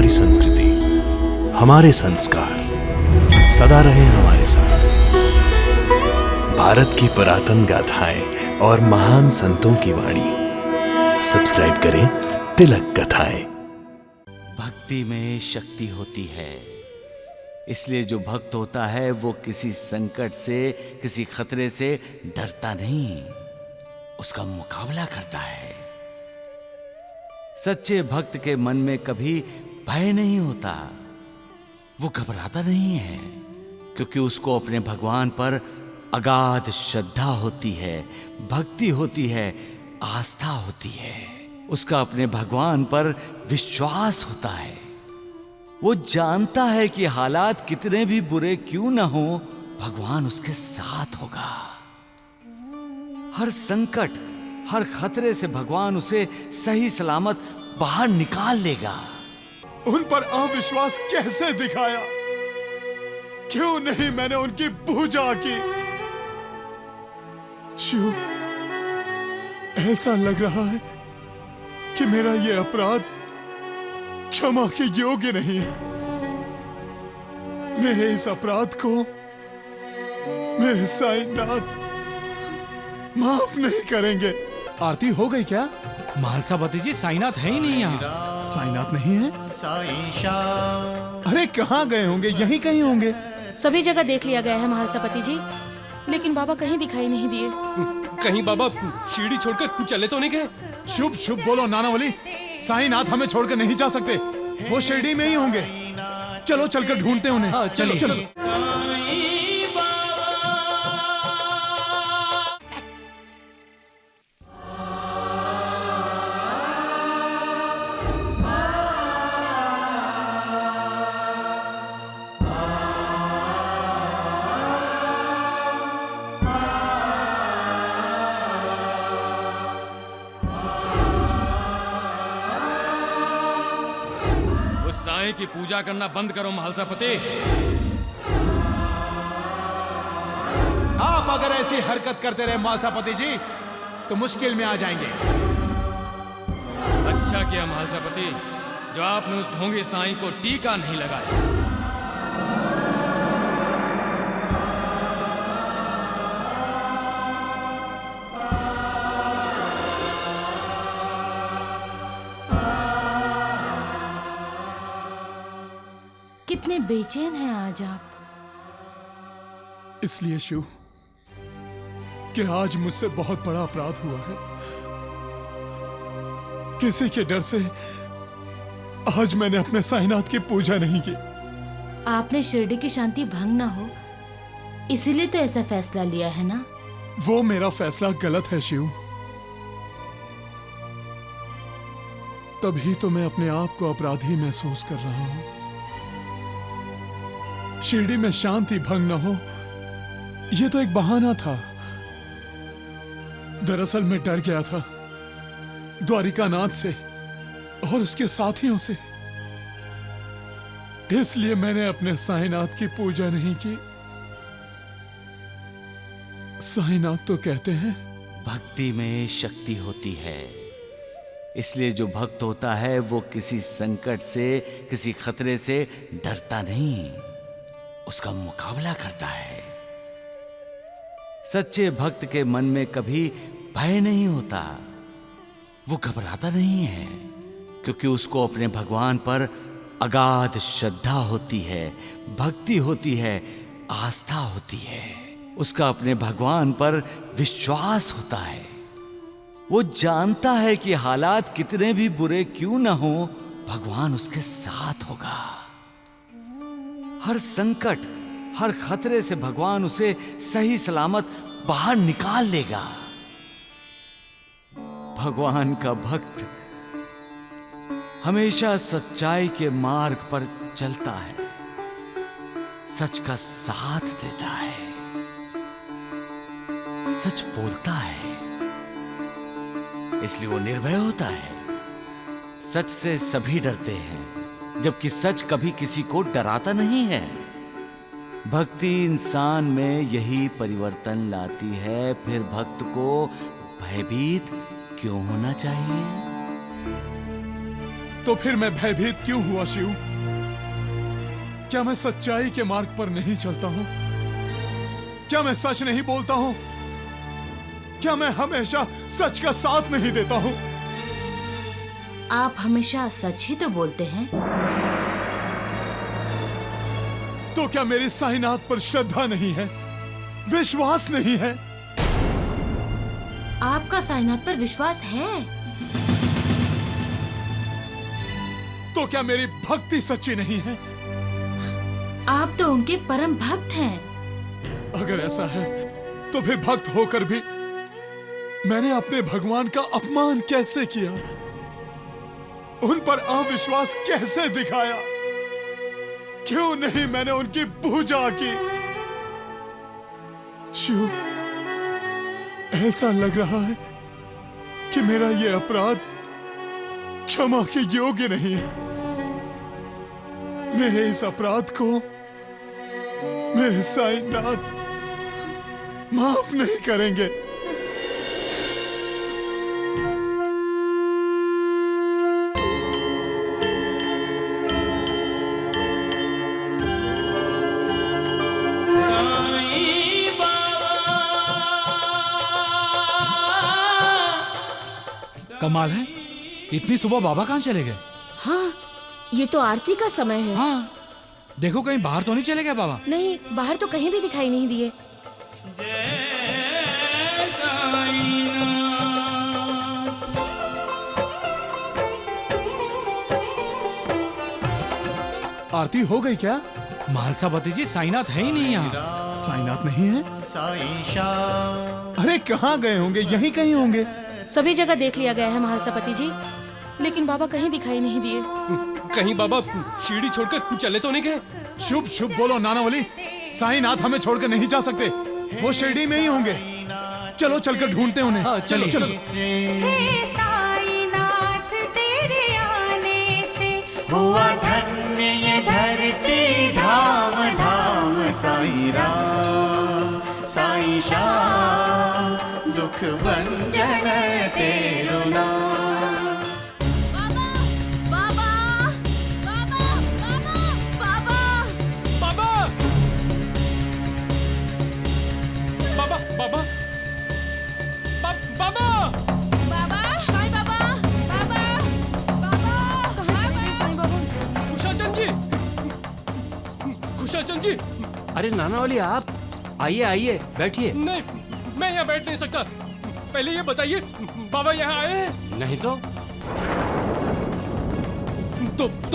हमारी संस्कृति, हमारे संस्कार सदा रहे हमारे साथ। भारत की पुरातन गाथाएं और महान संतों की वाणी। सब्सक्राइब करें तिलक कथाएं। भक्ति में शक्ति होती है, इसलिए जो भक्त होता है वो किसी संकट से, किसी खतरे से डरता नहीं, उसका मुकाबला करता है। सच्चे भक्त के मन में कभी भय नहीं होता, वो घबराता नहीं है, क्योंकि उसको अपने भगवान पर अगाध श्रद्धा होती है, भक्ति होती है, आस्था होती है। उसका अपने भगवान पर विश्वास होता है। वो जानता है कि हालात कितने भी बुरे क्यों ना हो, भगवान उसके साथ होगा। हर संकट, हर खतरे से भगवान उसे सही सलामत बाहर निकाल लेगा। उन पर अविश्वास कैसे दिखाया? क्यों नहीं मैंने उनकी पूजा की? शिव, ऐसा लग रहा है कि मेरा ये अपराध क्षमा के योग्य नहीं है। मेरे इस अपराध को मेरे साईनाथ माफ नहीं करेंगे। आरती हो गई क्या? महालसापति जी, साईनाथ है ही नहीं यहाँ। साईनाथ नहीं है? अरे कहाँ गए होंगे? यहीं कहीं होंगे। सभी जगह देख लिया गया है महालसापति जी, लेकिन बाबा कहीं दिखाई नहीं दिए। कहीं बाबा सीढ़ी छोड़कर चले तो नहीं गए? शुभ शुभ बोलो नानावली। साईनाथ हमें छोड़कर नहीं जा सकते, वो शिरडी में ही होंगे। चलो चलकर ढूंढते हैं उन्हें। हाँ, चलिए। चलो। उस साईं की पूजा करना बंद करो महालसापति। आप अगर ऐसी हरकत करते रहे महालसापति जी, तो मुश्किल में आ जाएंगे। अच्छा किया महालसापति, जो आपने उस ढोंगी साईं को टीका नहीं लगाया। कितने बेचैन हैं आज आप। इसलिए शिव कि आज मुझसे बहुत बड़ा अपराध हुआ है। किसी के डर से आज मैंने अपने साईनाथ की पूजा नहीं की। आपने शिरडी की शांति भंग ना हो, इसीलिए तो ऐसा फैसला लिया है ना? वो मेरा फैसला गलत है शिव। तभी तो मैं अपने आप को अपराधी महसूस कर रहा हूं। शिरडी में शांति भंग न हो, यह तो एक बहाना था। दरअसल मैं डर गया था द्वारिकानाथ से और उसके साथियों से, इसलिए मैंने अपने साईनाथ की पूजा नहीं की। साईनाथ तो कहते हैं भक्ति में शक्ति होती है, इसलिए जो भक्त होता है वो किसी संकट से, किसी खतरे से डरता नहीं, उसका मुकाबला करता है। सच्चे भक्त के मन में कभी भय नहीं होता, वो घबराता नहीं है, क्योंकि उसको अपने भगवान पर अगाध श्रद्धा होती है, भक्ति होती है, आस्था होती है। उसका अपने भगवान पर विश्वास होता है। वो जानता है कि हालात कितने भी बुरे क्यों ना हो, भगवान उसके साथ होगा। हर संकट, हर खतरे से भगवान उसे सही सलामत बाहर निकाल लेगा। भगवान का भक्त हमेशा सच्चाई के मार्ग पर चलता है, सच का साथ देता है, सच बोलता है, इसलिए वो निर्भय होता है। सच से सभी डरते हैं, जबकि सच कभी किसी को डराता नहीं है। भक्ति इंसान में यही परिवर्तन लाती है। फिर भक्त को भयभीत क्यों होना चाहिए? तो फिर मैं भयभीत क्यों हुआ शिव? क्या मैं सच्चाई के मार्ग पर नहीं चलता हूं? क्या मैं सच नहीं बोलता हूं? क्या मैं हमेशा सच का साथ नहीं देता हूं? आप हमेशा सच ही तो बोलते हैं। तो क्या मेरी साईनाथ पर श्रद्धा नहीं है, विश्वास नहीं है? आपका साईनाथ पर विश्वास है? तो क्या मेरी भक्ति सच्ची नहीं है? आप तो उनके परम भक्त हैं। अगर ऐसा है तो फिर भक्त होकर भी मैंने अपने भगवान का अपमान कैसे किया? उन पर अविश्वास कैसे दिखाया? क्यों नहीं मैंने उनकी पूजा की? शिव, ऐसा लग रहा है कि मेरा ये अपराध क्षमा के योग्य नहीं है। मेरे इस अपराध को मेरे साईनाथ माफ नहीं करेंगे। कमाल है, इतनी सुबह बाबा कहाँ चले गए? हाँ, ये तो आरती का समय है। हाँ, देखो कहीं बाहर तो नहीं चले गए बाबा? नहीं, बाहर तो कहीं भी दिखाई नहीं दिए। आरती हो गई क्या? महालसापति जी, साईनाथ है ही नहीं यहाँ। साईनाथ नहीं है? अरे कहाँ गए होंगे? यहीं कहीं होंगे। सभी जगह देख लिया गया है महालसापति जी, लेकिन बाबा कहीं दिखाई नहीं दिए। कहीं बाबा शिरडी छोड़कर चले तो नहीं गए? शुभ शुभ बोलो नानावली। साईनाथ हमें छोड़कर नहीं जा सकते, वो शिरडी में ही होंगे। चलो चलकर ढूंढते हैं उन्हें। हाँ, चलिए। चलो। हे साईनाथ, तेरे आने से हुआ धन्य ये धरती, धाम धाम साई राम, साई श्याम, दुख भंजन तेरो नाम। बाबा, बाबा, बाबा, बाबा, बाबा बाबा, बाबा बाबा बाबा, साईं बाबा, बाबा, बाबा, कहाँ चले गए साईं बाबा? खुशाचंद जी, खुशाचंद जी। अरे नानावली, आप आइए आइए, बैठिए। नहीं, मैं यहाँ बैठ नहीं सकता। पहले ये बताइए, बाबा यहाँ आए हैं? नहीं तो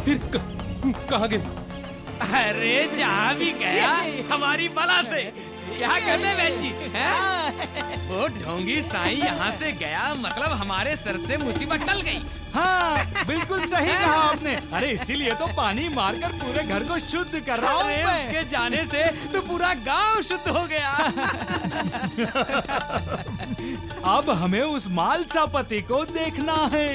फिर कहाँ गए? अरे जहाँ भी गया हमारी बला से। यहाँ कहते बहन जी हैं? वो ढोंगी साईं यहाँ से गया, मतलब हमारे सर से मुसीबत टल गई। हाँ, बिल्कुल सही कहा आपने। अरे इसीलिए तो पानी मारकर पूरे घर को शुद्ध कर रहा हूँ अरे मैं। उसके जाने से तो पूरा गांव शुद्ध हो गया। अब हमें उस मालसापति को देखना है।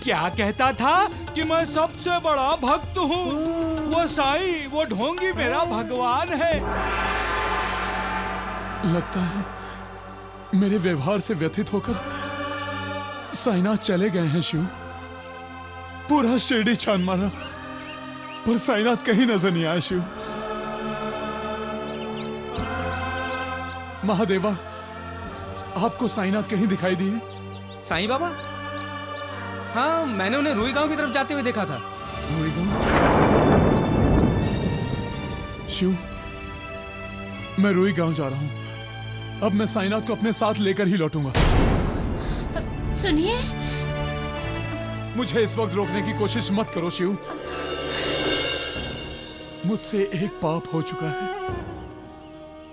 क्या कहता था कि मैं सबसे बड़ा भक्त हूँ। वो साईं, वो ढोंगी मेरा भगवान है। लगता है मेरे व्यवहार से व्यथित होकर साईनाथ चले गए हैं शिव। पूरा शिरडी छान मारा, पर साईनाथ कहीं नजर नहीं आए शिव। महादेवा, आपको साईनाथ कहीं दिखाई दिए? साईं बाबा? हाँ, मैंने उन्हें रुई गांव की तरफ जाते हुए देखा था। रुई गांव? शिव, मैं रुई गांव जा रहा हूं। अब मैं साईनाथ को अपने साथ लेकर ही लौटूंगा। सुनिए, मुझे इस वक्त रोकने की कोशिश मत करो शिव। मुझसे एक पाप हो चुका है,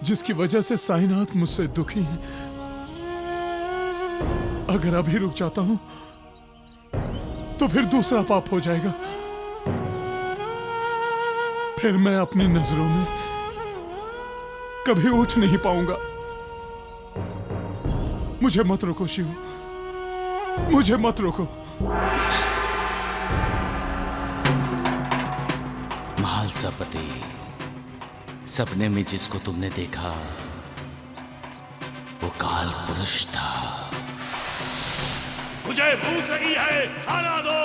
जिसकी वजह से साईनाथ मुझसे दुखी हैं। अगर अभी रुक जाता हूं तो फिर दूसरा पाप हो जाएगा। फिर मैं अपनी नजरों में कभी उठ नहीं पाऊंगा। मुझे मत रोको शिव, मुझे मत रोको। महालसापति, सपने में जिसको तुमने देखा वो काल पुरुष था। मुझे भूख लगी है, खाना दो।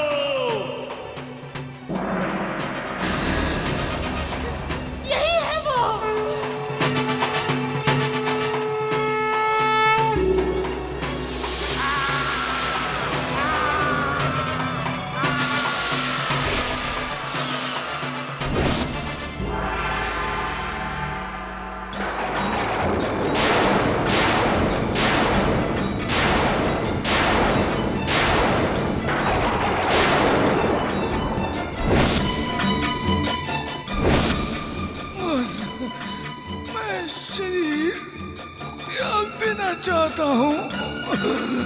चाहता हूँ।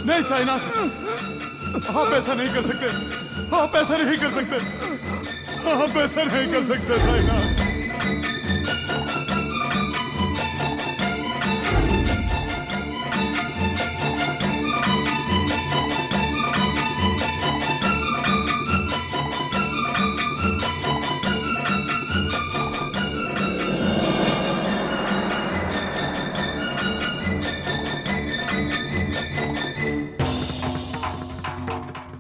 नहीं साईनाथ, आप ऐसा नहीं कर सकते, आप ऐसा नहीं कर सकते, आप ऐसा नहीं कर सकते साईनाथ।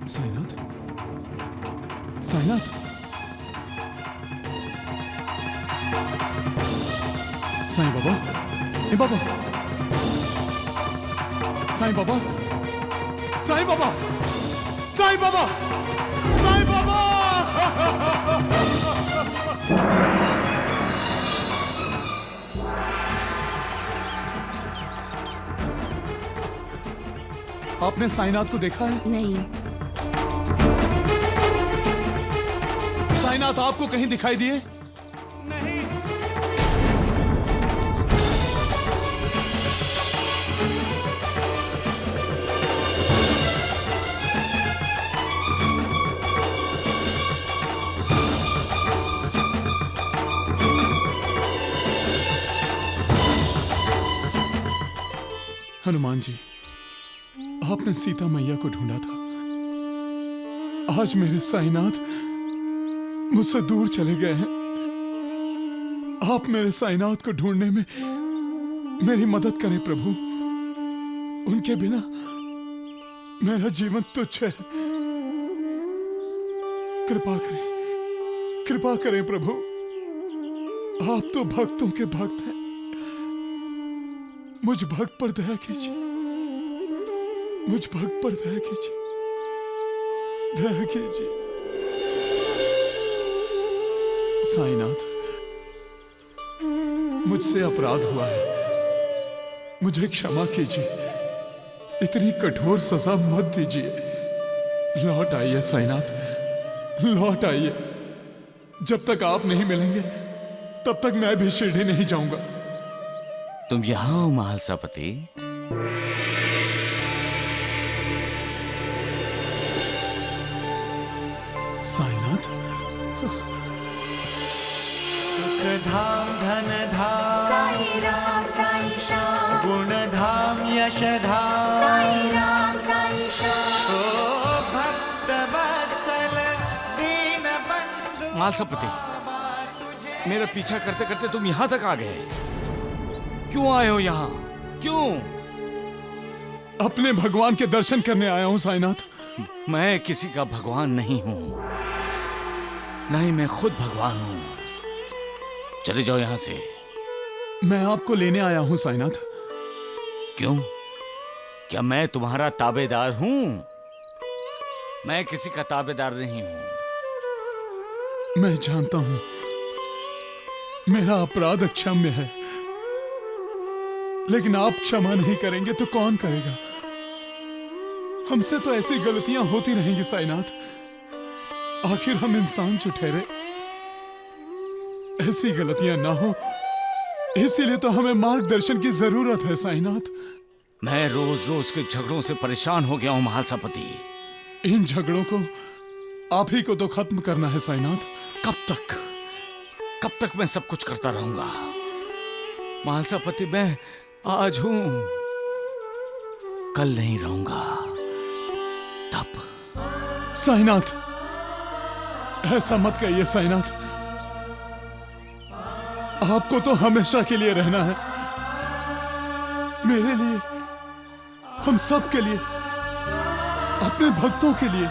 साईनाथ, साईनाथ, साईं बाबा, ए बाबा, साईं बाबा, साईं बाबा, साईं बाबा, साईं बाबा। आपने साईनाथ को देखा है? नहीं। साईनाथ आपको कहीं दिखाई दिए? नहीं। हनुमान जी, आपने सीता मैया को ढूंढा था, आज मेरे साईनाथ मुझसे दूर चले गए हैं। आप मेरे साईनाथ को ढूंढने में मेरी मदद करें प्रभु। उनके बिना मेरा जीवन तुच्छ है। कृपा करें, कृपा करें प्रभु। आप तो भक्तों के भक्त हैं, मुझ भक्त पर दया कीजिए, मुझ भक्त पर दया कीजिए, दया कीजिए। साईनाथ, मुझसे अपराध हुआ है, मुझे क्षमा कीजिए। इतनी कठोर सजा मत दीजिए। लौट आइए साईनाथ, लौट आइए। जब तक आप नहीं मिलेंगे तब तक मैं भी शिरडी नहीं जाऊंगा। तुम यहां हो महालसापति? साईनाथ, सुख धाम धन धाम साई राम साई श्याम, गुण धाम यश धाम साई राम साई श्याम, ओ भक्त वत्सल दीन बंधु। महालसापति, मेरा पीछा करते करते तुम यहां तक आ गए। क्यों आए हो यहां? क्यों? अपने भगवान के दर्शन करने आया हूं साईनाथ। मैं किसी का भगवान नहीं हूं, नहीं मैं खुद भगवान हूं। चले जाओ यहां से। मैं आपको लेने आया हूं साईनाथ। क्यों? क्या मैं तुम्हारा ताबेदार हूं? मैं किसी का ताबेदार नहीं हूं। मैं जानता हूं मेरा अपराध अक्षम्य है, लेकिन आप क्षमा नहीं करेंगे तो कौन करेगा? हमसे तो ऐसी गलतियां होती रहेंगी साईनाथ। आखिर हम इंसान जो ठहरे, ऐसी गलतियां ना हो, इसीलिए तो हमें मार्गदर्शन की जरूरत है साईनाथ। मैं रोज रोज के झगड़ों से परेशान हो गया हूं महालसापति। इन झगड़ों को आप ही को तो खत्म करना है साईनाथ। कब तक? कब तक मैं सब कुछ करता रहूंगा? महालसापति, मैं आज हूं, कल नहीं रहूंगा। तब साईनाथ, ऐसा मत कहिए साईनाथ। आपको तो हमेशा के लिए रहना है, मेरे लिए, हम सब के लिए, अपने भक्तों के लिए।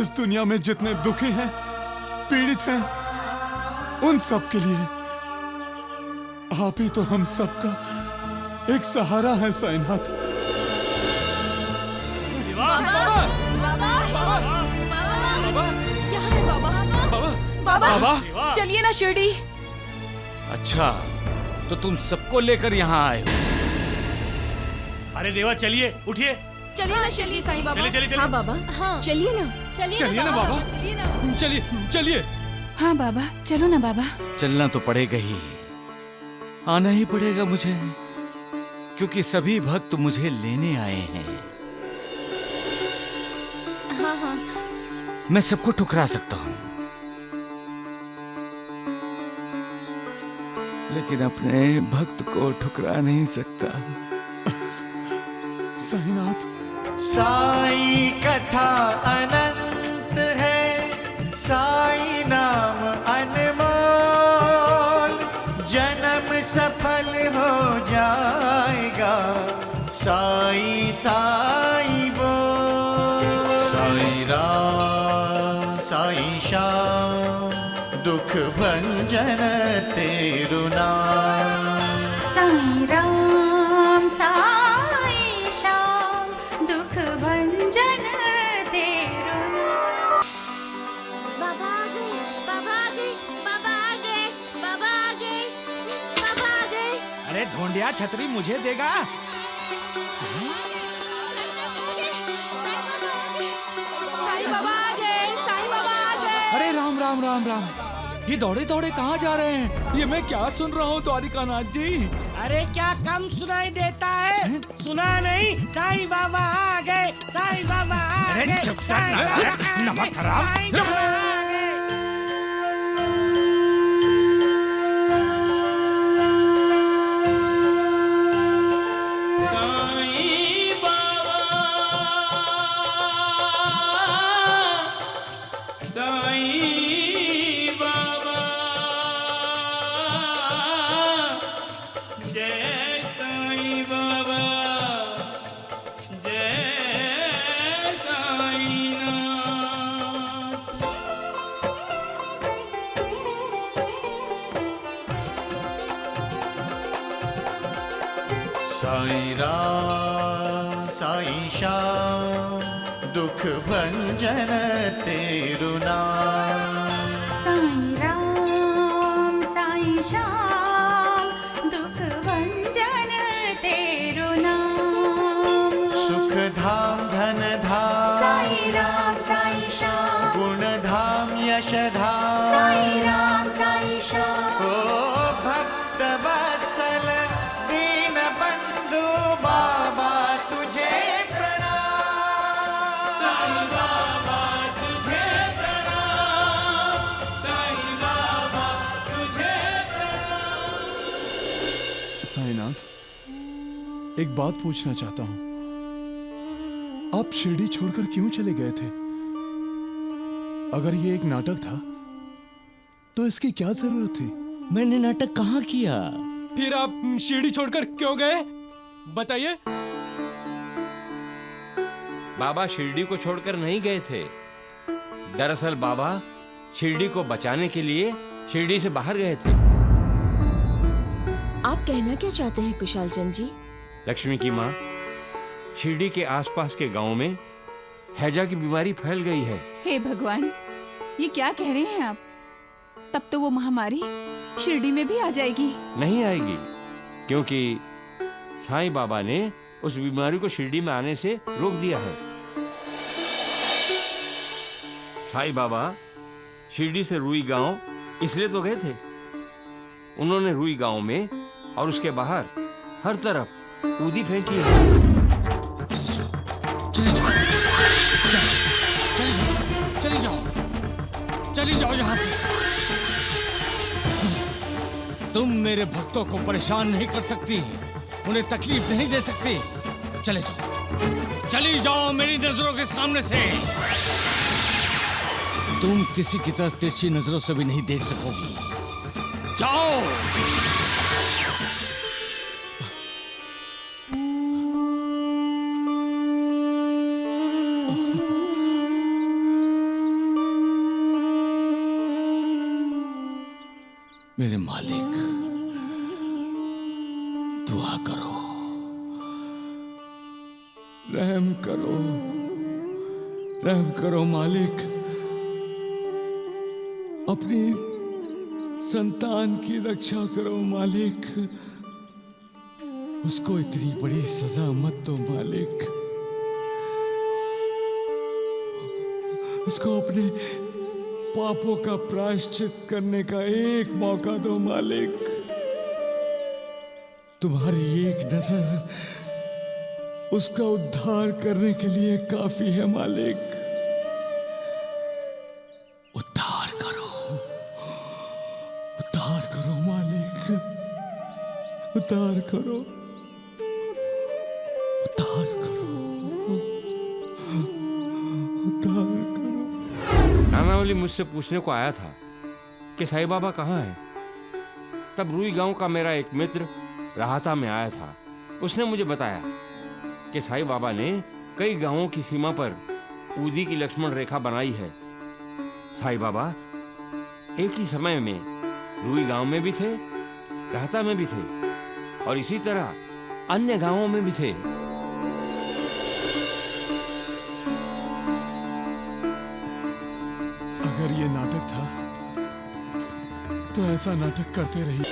इस दुनिया में जितने दुखी हैं, पीड़ित हैं, उन सब के लिए आप ही तो हम सबका एक सहारा है साईनाथ। यहाँ है बाबा। बाबा, चलिए ना शिरडी। अच्छा, तो तुम सबको लेकर यहाँ आए हो? अरे देवा, चलिए, उठिए। चलिए ना शिरडी साईं बाबा। चलिए। हाँ बाबा, हाँ चलिए ना, चलिए ना बाबा। चलिए ना। चलिए। हाँ बाबा, चलो ना बाबा। चलना तो पड़ेगा ही, आना ही पड़ेगा मुझे। क्योंकि सभी भक्त मुझे लेने आए हैं। हाँ हाँ। मैं सबको ठुकरा सकता हूं, लेकिन अपने भक्त को ठुकरा नहीं सकता। साईनाथ। साई कथा अनंत है, साई नाम अनमोल, जन्म सफल हो जाएगा, साई साई बोल। साई राम साई श्याम, दुख भंजन तेरु नाम। साई राम साई श्याम, दुख भंजन तेरो नाम। बाबा आ गए, बाबा आ गए, बाबा आ गए, बाबा आ गए, बाबा आ गए। अरे ढोंडिया छतरी मुझे देगा। साईं बाबा आ गए, साईं बाबा आ गए। अरे राम राम राम राम, ये दौड़े दौड़े कहाँ जा रहे हैं? ये मैं क्या सुन रहा हूँ द्वारिकानाथ जी? अरे क्या कम सुनाई देता है? सुना नहीं? साईं बाबा आ गए, साईं बाबा आ गए। अरे चुप कर, नमक हराम। साई राम साई श्याम, दुख भंजन तेरु नाम। साई राम साई श्याम, दुख भंजन तेरो नाम। सुख धाम धन धाम, साई राम साई श्याम, गुण धाम यश धाम, साई राम साई श्याम। ओ भक्त वत्सल दीन बंधु बाबा तुझे प्रणाम। साईं बाबा तुझे प्रणाम, साईं बाबा तुझे प्रणाम। साईनाथ, एक बात पूछना चाहता हूं। आप शिरडी छोड़कर क्यों चले गए थे? अगर ये एक नाटक था तो इसकी क्या जरूरत थी? मैंने नाटक कहाँ किया? फिर आप शिरडी छोड़कर क्यों गए? बताइए। बाबा शिरडी को छोड़कर नहीं गए थे। दरअसल बाबा शिरडी को बचाने के लिए शिरडी से बाहर गए थे। आप कहना क्या चाहते हैं कुशाल चंद जी? लक्ष्मी की माँ, शिरडी के आसपास के गांव में हैजा की बीमारी फैल गई है। हे भगवान, ये क्या कह रहे हैं आप? तब तो वो महामारी शिरडी में भी आ जाएगी। नहीं आएगी, क्योंकि साईं बाबा ने उस बीमारी को शिरडी में आने से रोक दिया है। साईं बाबा शिरडी से रुई गांव इसलिए तो गए थे। उन्होंने रुई गांव में और उसके बाहर हर तरफ ऊदी फेंकी है। चली जाओ यहाँ से। तुम मेरे भक्तों को परेशान नहीं कर सकती, उन्हें तकलीफ नहीं दे सकती। चले जाओ, चली जाओ मेरी नजरों के सामने से। तुम किसी की तरफ तिरछी नजरों से भी नहीं देख सकोगी। जाओ। मेरे मालिक, दुआ करो, रहम करो, रहम करो मालिक। अपनी संतान की रक्षा करो मालिक। उसको इतनी बड़ी सजा मत दो मालिक। उसको अपने पापों का प्रायश्चित करने का एक मौका दो मालिक। तुम्हारी एक नजर उसका उद्धार करने के लिए काफी है मालिक। उद्धार करो मालिक, उद्धार करो, उद्धार करो, उद्धार करो। नानावली मुझसे पूछने को आया था कि साईं बाबा कहाँ हैं। तब रुई गांव का मेरा एक मित्र राहता में आया था। उसने मुझे बताया कि साईं बाबा ने कई गांवों की सीमा पर ऊदी की लक्ष्मण रेखा बनाई है। साईं बाबा एक ही समय में रुई गांव में भी थे, राहता में भी थे और इसी तरह अन्य गांवों में भी थे। अगर ये नाटक था तो ऐसा नाटक करते रहिए।